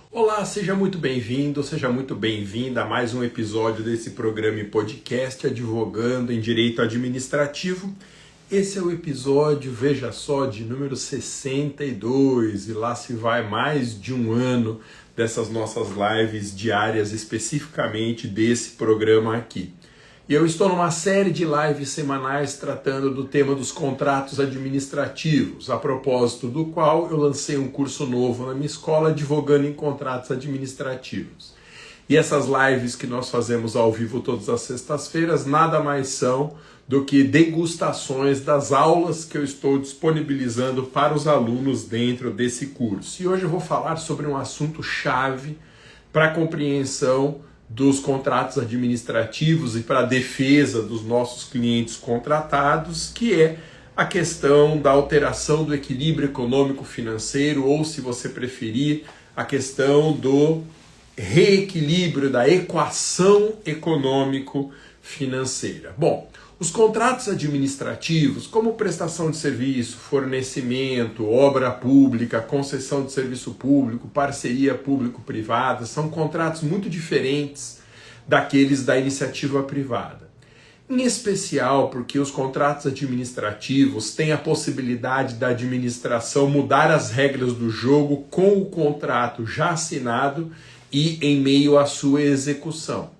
Olá, seja muito bem-vindo, seja muito bem-vinda a mais um episódio desse programa e podcast Advogando em Direito Administrativo. Esse é o episódio, veja só, de número 62 e lá se vai mais de um ano dessas nossas lives diárias, especificamente desse programa aqui. E eu estou numa série de lives semanais tratando do tema dos contratos administrativos, a propósito do qual eu lancei um curso novo na minha escola, Advogando em Contratos Administrativos. E essas lives que nós fazemos ao vivo todas as sextas-feiras nada mais são do que degustações das aulas que eu estou disponibilizando para os alunos dentro desse curso. E hoje eu vou falar sobre um assunto chave para a compreensão dos contratos administrativos e para a defesa dos nossos clientes contratados, que é a questão da alteração do equilíbrio econômico-financeiro, ou, se você preferir, a questão do reequilíbrio da equação econômico-financeira. Bom, os contratos administrativos, como prestação de serviço, fornecimento, obra pública, concessão de serviço público, parceria público-privada, são contratos muito diferentes daqueles da iniciativa privada. Em especial porque os contratos administrativos têm a possibilidade da administração mudar as regras do jogo com o contrato já assinado e em meio à sua execução.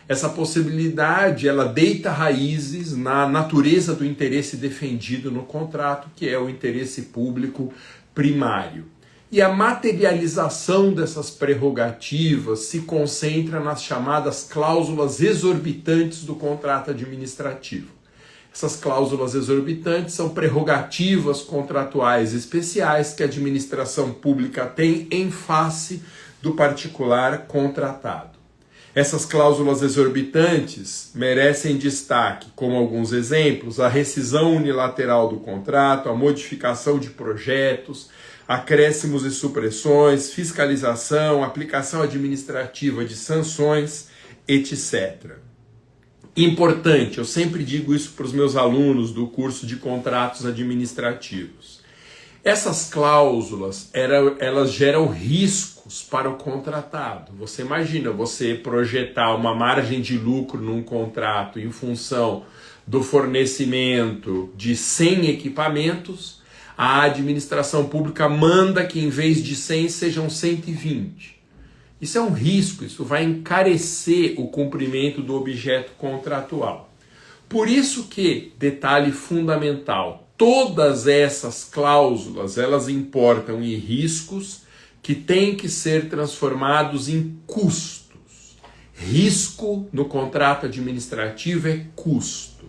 Essa possibilidade, ela deita raízes na natureza do interesse defendido no contrato, que é o interesse público primário. E a materialização dessas prerrogativas se concentra nas chamadas cláusulas exorbitantes do contrato administrativo. Essas cláusulas exorbitantes são prerrogativas contratuais especiais que a administração pública tem em face do particular contratado. Essas cláusulas exorbitantes merecem destaque, como alguns exemplos: a rescisão unilateral do contrato, a modificação de projetos, acréscimos e supressões, fiscalização, aplicação administrativa de sanções, etc. Importante, eu sempre digo isso para os meus alunos do curso de contratos administrativos. Essas cláusulas, elas geram riscos para o contratado. Você imagina você projetar uma margem de lucro num contrato em função do fornecimento de 100 equipamentos, a administração pública manda que em vez de 100 sejam 120. Isso é um risco, isso vai encarecer o cumprimento do objeto contratual. Por isso que, detalhe fundamental, todas essas cláusulas, elas importam em riscos que têm que ser transformados em custos. Risco no contrato administrativo é custo.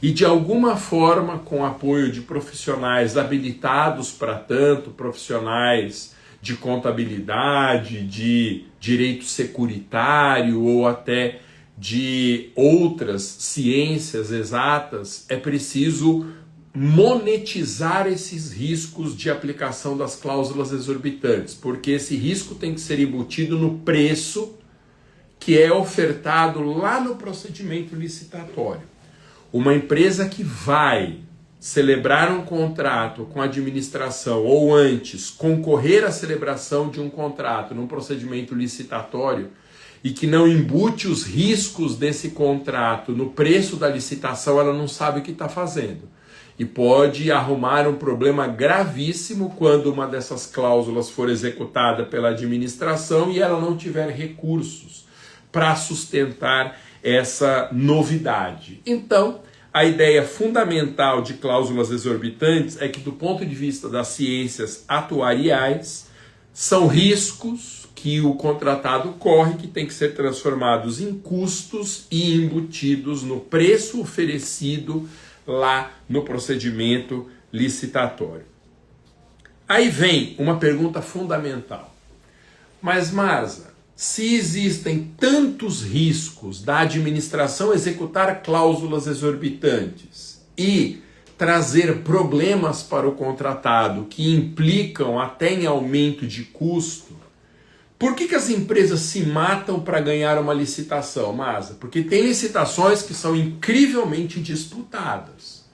E de alguma forma, com apoio de profissionais habilitados para tanto, profissionais de contabilidade, de direito securitário ou até de outras ciências exatas, é preciso monetizar esses riscos de aplicação das cláusulas exorbitantes, porque esse risco tem que ser embutido no preço que é ofertado lá no procedimento licitatório. Uma empresa que vai celebrar um contrato com a administração ou antes concorrer à celebração de um contrato num procedimento licitatório e que não embute os riscos desse contrato no preço da licitação, ela não sabe o que está fazendo. E pode arrumar um problema gravíssimo quando uma dessas cláusulas for executada pela administração e ela não tiver recursos para sustentar essa novidade. Então, a ideia fundamental de cláusulas exorbitantes é que, do ponto de vista das ciências atuariais, são riscos que o contratado corre que tem que ser transformados em custos e embutidos no preço oferecido lá no procedimento licitatório. Aí vem uma pergunta fundamental. Mas, Marza, se existem tantos riscos da administração executar cláusulas exorbitantes e trazer problemas para o contratado que implicam até em aumento de custo, por que as empresas se matam para ganhar uma licitação, Marza? Porque tem licitações que são incrivelmente disputadas.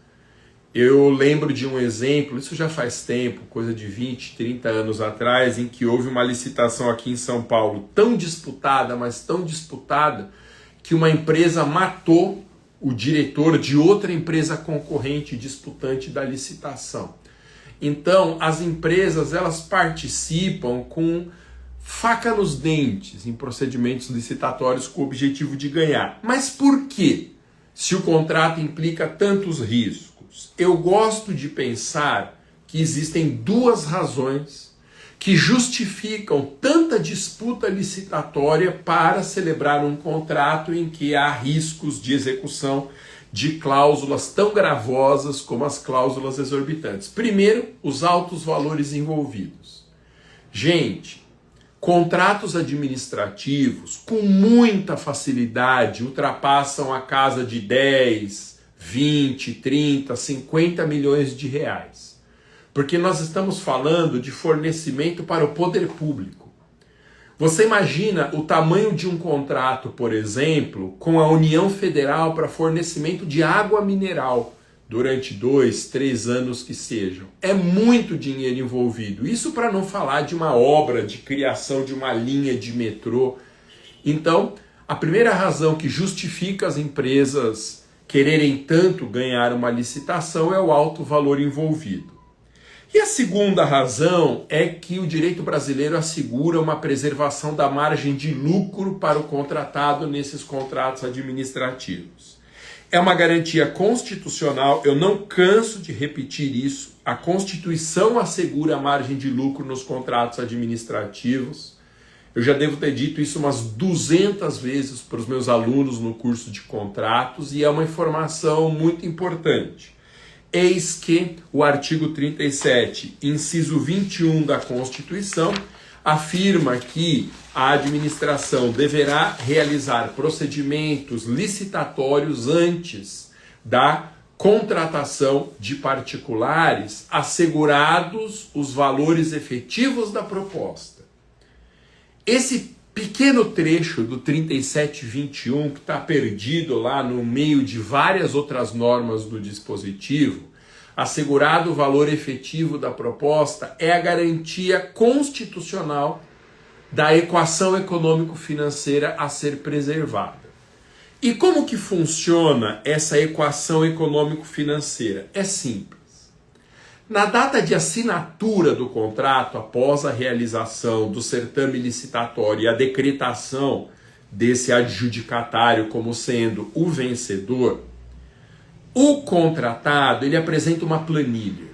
Eu lembro de um exemplo, isso já faz tempo, coisa de 20, 30 anos atrás, em que houve uma licitação aqui em São Paulo tão disputada, mas tão disputada, que uma empresa matou o diretor de outra empresa concorrente disputante da licitação. Então, as empresas, elas participam com faca nos dentes em procedimentos licitatórios com o objetivo de ganhar. Mas por quê? Se o contrato implica tantos riscos? Eu gosto de pensar que existem duas razões que justificam tanta disputa licitatória para celebrar um contrato em que há riscos de execução de cláusulas tão gravosas como as cláusulas exorbitantes. Primeiro, os altos valores envolvidos. Gente, contratos administrativos com muita facilidade ultrapassam a casa de 10, 20, 30, 50 milhões de reais. Porque nós estamos falando de fornecimento para o poder público. Você imagina o tamanho de um contrato, por exemplo, com a União Federal para fornecimento de água mineral durante 2, 3 anos que sejam. É muito dinheiro envolvido. Isso para não falar de uma obra de criação de uma linha de metrô. Então, a primeira razão que justifica as empresas quererem tanto ganhar uma licitação é o alto valor envolvido. E a segunda razão é que o direito brasileiro assegura uma preservação da margem de lucro para o contratado nesses contratos administrativos. É uma garantia constitucional, eu não canso de repetir isso. A Constituição assegura a margem de lucro nos contratos administrativos. Eu já devo ter dito isso umas 200 vezes para os meus alunos no curso de contratos e é uma informação muito importante. Eis que o artigo 37, inciso 21 da Constituição, afirma que a administração deverá realizar procedimentos licitatórios antes da contratação de particulares, assegurados os valores efetivos da proposta. Esse pequeno trecho do 3721, que está perdido lá no meio de várias outras normas do dispositivo, assegurado o valor efetivo da proposta, é a garantia constitucional da equação econômico-financeira a ser preservada. E como que funciona essa equação econômico-financeira? É simples. Na data de assinatura do contrato, após a realização do certame licitatório e a decretação desse adjudicatário como sendo o vencedor, o contratado ele apresenta uma planilha.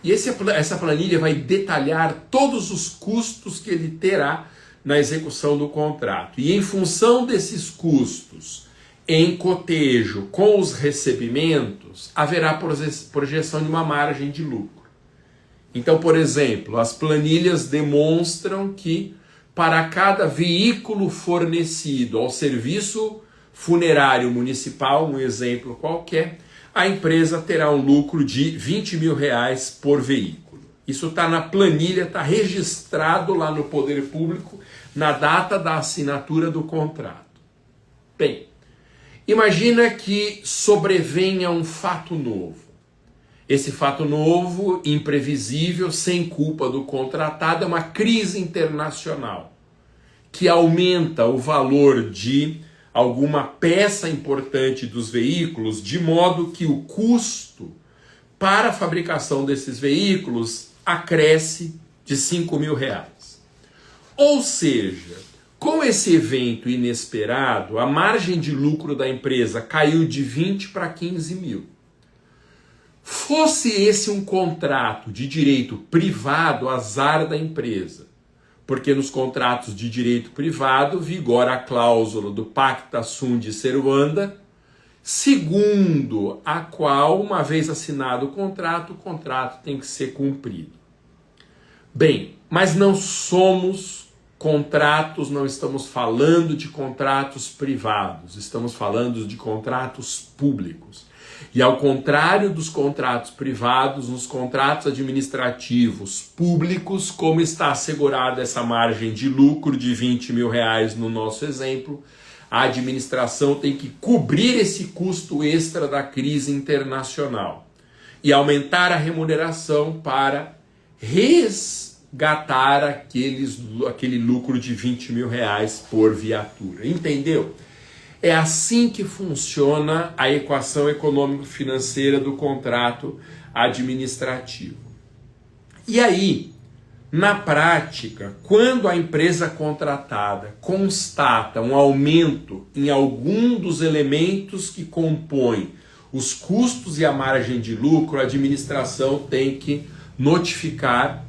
E essa planilha vai detalhar todos os custos que ele terá na execução do contrato. E em função desses custos, em cotejo com os recebimentos, haverá projeção de uma margem de lucro. Então, por exemplo, as planilhas demonstram que para cada veículo fornecido ao serviço funerário municipal, um exemplo qualquer, a empresa terá um lucro de R$20 mil por veículo. Isso está na planilha, está registrado lá no Poder Público na data da assinatura do contrato. Bem, imagina que sobrevenha um fato novo. Esse fato novo, imprevisível, sem culpa do contratado, é uma crise internacional que aumenta o valor de alguma peça importante dos veículos, de modo que o custo para a fabricação desses veículos acresce de R$5 mil. Ou seja, com esse evento inesperado, a margem de lucro da empresa caiu de 20 para 15 mil. Fosse esse um contrato de direito privado, azar da empresa, porque nos contratos de direito privado vigora a cláusula do Pacta Sunt Servanda, segundo a qual, uma vez assinado o contrato tem que ser cumprido. Bem, mas não somos contratos, não estamos falando de contratos privados, estamos falando de contratos públicos. E ao contrário dos contratos privados, nos contratos administrativos públicos, como está assegurada essa margem de lucro de R$20 mil no nosso exemplo, a administração tem que cobrir esse custo extra da crise internacional. e aumentar a remuneração para resgatar aquele lucro de R$20.000 por viatura. Entendeu? É assim que funciona a equação econômico-financeira do contrato administrativo. E aí, na prática, quando a empresa contratada constata um aumento em algum dos elementos que compõem os custos e a margem de lucro, a administração tem que notificar,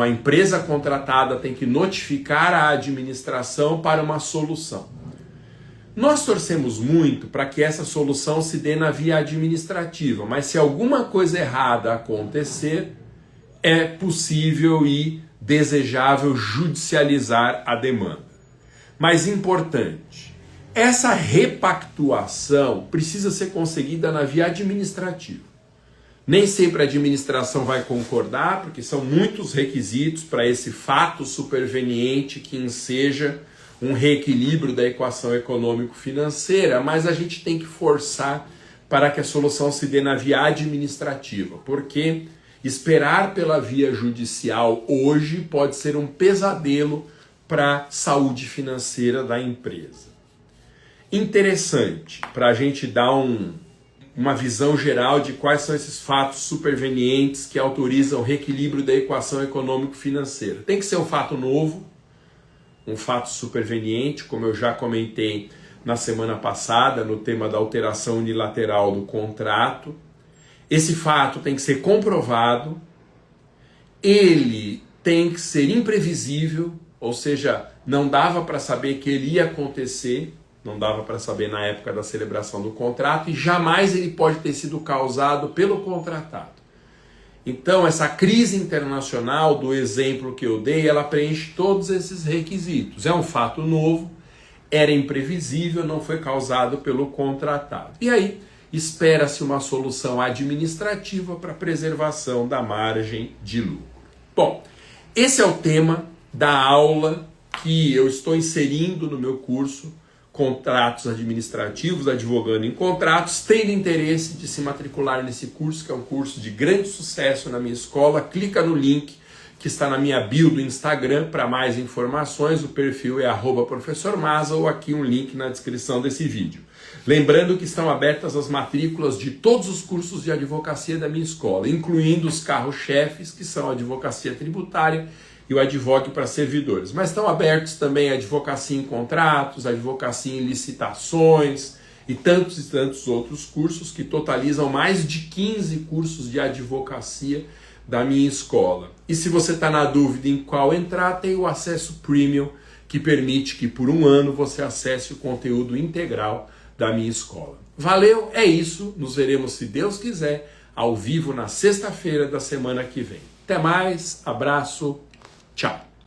a empresa contratada tem que notificar a administração para uma solução. Nós torcemos muito para que essa solução se dê na via administrativa, mas se alguma coisa errada acontecer, é possível e desejável judicializar a demanda. Mas importante, essa repactuação precisa ser conseguida na via administrativa. Nem sempre a administração vai concordar, porque são muitos requisitos para esse fato superveniente que enseja um reequilíbrio da equação econômico-financeira, mas a gente tem que forçar para que a solução se dê na via administrativa, porque esperar pela via judicial hoje pode ser um pesadelo para a saúde financeira da empresa. Interessante, para a gente dar uma visão geral de quais são esses fatos supervenientes que autorizam o reequilíbrio da equação econômico-financeira. Tem que ser um fato novo, um fato superveniente, como eu já comentei na semana passada, no tema da alteração unilateral do contrato. Esse fato tem que ser comprovado, ele tem que ser imprevisível, ou seja, não dava para saber que ele ia acontecer, não dava para saber na época da celebração do contrato, e jamais ele pode ter sido causado pelo contratado. Então, essa crise internacional, do exemplo que eu dei, ela preenche todos esses requisitos. É um fato novo, era imprevisível, não foi causado pelo contratado. E aí, espera-se uma solução administrativa para a preservação da margem de lucro. Bom, esse é o tema da aula que eu estou inserindo no meu curso Contratos Administrativos, Advogando em Contratos. Tendo interesse de se matricular nesse curso, que é um curso de grande sucesso na minha escola, clica no link que está na minha bio do Instagram para mais informações. O perfil é @professormaza, ou aqui um link na descrição desse vídeo. Lembrando que estão abertas as matrículas de todos os cursos de advocacia da minha escola, incluindo os carros-chefes, que são a advocacia tributária e o advogue para servidores. Mas estão abertos também a advocacia em contratos, a advocacia em licitações e tantos outros cursos, que totalizam mais de 15 cursos de advocacia da minha escola. E se você está na dúvida em qual entrar, tem o acesso premium, que permite que por um ano você acesse o conteúdo integral da minha escola. Valeu, é isso. Nos veremos, se Deus quiser, ao vivo na sexta-feira da semana que vem. Até mais, abraço, tchau.